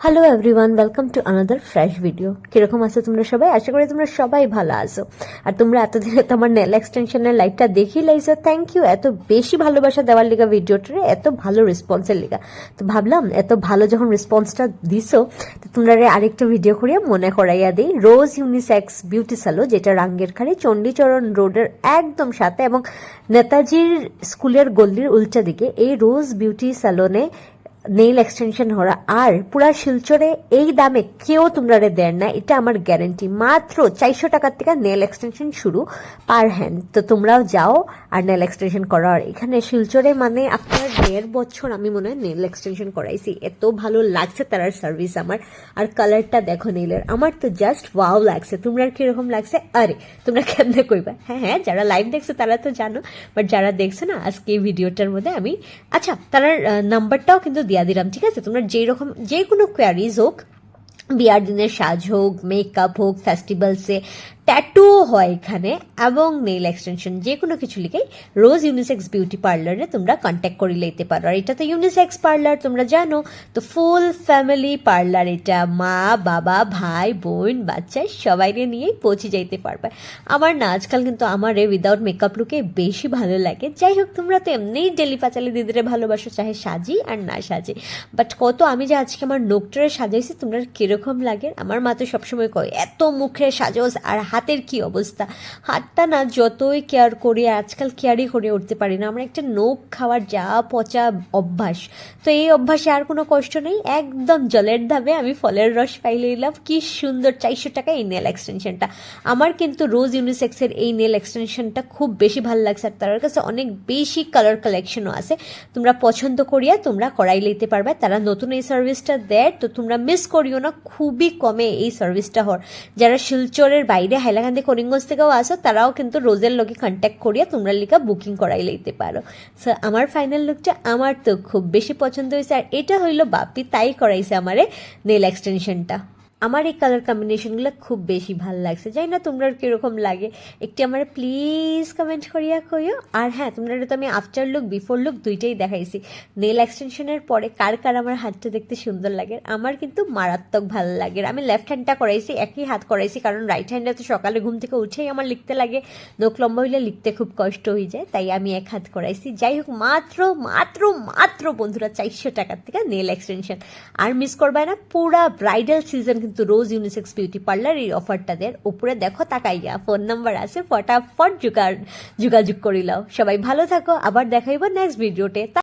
Hello everyone, welcome to another fresh video. কিরকম আছো তোমরা সবাই? আশা করি তোমরা সবাই ভালো আছো। আর তোমরা এতদিনে তোমার নেল এক্সটেনশনের লাইটটা দেখি লাইছো, থ্যাংক ইউ। এত বেশি ভালোবাসা দেওয়ার লিগা, ভিডিওটারে এত ভালো রেসপন্সের লিগা। তো ভাবলাম এত ভালো যখন রেসপন্সটা দিছো, তো তোমরা আরেকটা ভিডিও করিয়া মনে করাইয়া দিই। রোজ ইউনিসেক্স বিউটি স্যালো, যেটা রাঙ্গেরখাড়ি চণ্ডীচরণ রোডের একদম সাথে এবং নেতাজির স্কুলের গল্লির উল্টা দিকে এই রোজ বিউটি স্যালনে নেইল এক্সটেনশন হরা। আর পুরা শিলচরে এই দামে কেউ তোমরা দেন না, এটা আমার গ্যারেন্টি। মাত্র 400 টাকার থেকে নেল এক্সটেনশন শুরু পার হ্যান্ড। তো তোমরাও যাও আর নেল এক্সটেনশন করো। আর এখানে শিলচরে মানে আপনার 1.5 বছর আমি মনে হয় নেল এক্সটেনশন করাইছি, এত ভালো লাগছে তার সার্ভিস আমার। আর কালারটা দেখো নেইলের, আমার তো জাস্ট ওয়াও লাগছে। তোমরা কিরকম লাগছে? আরে তোমরা কেমনে কইবা? হ্যাঁ, যারা লাইভ দেখছো তারা তো জানো, বাট যারা দেখছো না, আজকে এই ভিডিওটার মধ্যে আমি আচ্ছা তার নাম্বারটাও কিন্তু দিয়া দিলাম, ঠিক আছে? তোমরা যেই রকম যে কোনো কোয়ারিজ হোক, বিয়ার দিনের সাজ হোক, মেকআপ হোক, ফেস্টিভ্যালসে ট্যাটু হয় এখানে, এবং নেইল এক্সটেনশন যে কোনো কিছু লিখেই রোজ ইউনিসেক্স বিউটি পার্লারে তোমরা কন্ট্যাক্ট করে লইতে পারো। আর এটা তো ইউনিসেক্স পার্লার, তোমরা জানো তো, ফুল ফ্যামিলি পার্লার। এটা মা বাবা ভাই বোন বাচ্চা সবাইকে নিয়েই পৌঁছে যাইতে পারবে। আমার না আজকাল কিন্তু আমারে উইদাউট মেকআপ লুকে বেশি ভালো লাগে। যাই হোক, তোমরা তো এমনিই ডেলি পাচালি দিদিরে ভালোবাসো, চাহে সাজি আর না সাজি। বাট কত আমি যে আজকে আমার নোকটারে সাজাইছি, তোমরা কিরকম লাগে? আমার মা তো সবসময় কয় এত মুখে সাজোস, আর হাতের কি অবস্থা। হাতটা না যতই কেয়ার করি, আজকাল কেয়ারই করে উঠতে পারি না। আমার একটা নোখ খাওয়ার যা পচা অভ্যাস, তো এই অভ্যাসে আর কোনো কষ্ট নেই। একদম জলের ধাবে আমি ফলের রস পাই লইলাম। কি সুন্দর 400 টাকা এই নেল এক্সটেনশনটা। আমার কিন্তু রোজ ইউনিসেক্সের এই নেল এক্সটেনশনটা খুব বেশি ভালো লাগছে। আর তার কাছে অনেক বেশি কালার কালেকশনও আছে, তোমরা পছন্দ করিয়া তোমরা করাই লইতে পারবে। তারা নতুন এই সার্ভিসটা দেয়, তো তোমরা মিস করিও না। খুবই কমে এই সার্ভিসটা হর। যারা শিলচরের বাইরে হাইলাকান্দি করিমগঞ্জ থেকেও আসো, তারাও কিন্তু রোজের লগে কন্ট্যাক্ট করিয়া তোমরা লিখা বুকিং করাই লইতে পারো। সো আমার ফাইনাল লুকটা আমার তো খুব বেশি পছন্দ হয়েছে। আর এটা হইলো বাপি তাই করাইছে আমারে নেল এক্সটেনশনটা। আমার এই কালার কম্বিনেশনগুলো খুব বেশি ভালো লাগছে। জানি না তোমরা কিরকম লাগে, একটি আমার প্লিজ কমেন্ট করিয়া কইও। আর হ্যাঁ, তোমরা তো আমি আফটার লুক বিফোর লুক দুইটাই দেখাইছি। নেল এক্সটেনশনের পরে কার কার আমার হাতটা দেখতে সুন্দর লাগে? আমার কিন্তু মারাত্মক ভালো লাগে। আমি লেফট হ্যান্ডটা করাইছি, একই হাত করাইছি, কারণ রাইট হ্যান্ডে তো সকালে ঘুম থেকে উঠেই আমার লিখতে লাগে। নোক লম্বা হইলে লিখতে খুব কষ্ট হয়ে যায়, তাই আমি এক হাত করাইছি। যাই হোক, মাত্র মাত্র মাত্র বন্ধুরা 400 টাকার থেকে নেল এক্সটেনশন। আর মিস করবে না, পুরা ব্রাইডাল সিজন কিন্তু রোজ ইউনিসেক্স বিউটি পার্লার এই অফারটা দেয়। উপরে দেখো তাকাইয়া ফোন নাম্বার আছে, ফটাফট যোগাযোগ করিলাও। সবাই ভালো থাকো, আবার দেখাইব নেক্সট ভিডিওতে।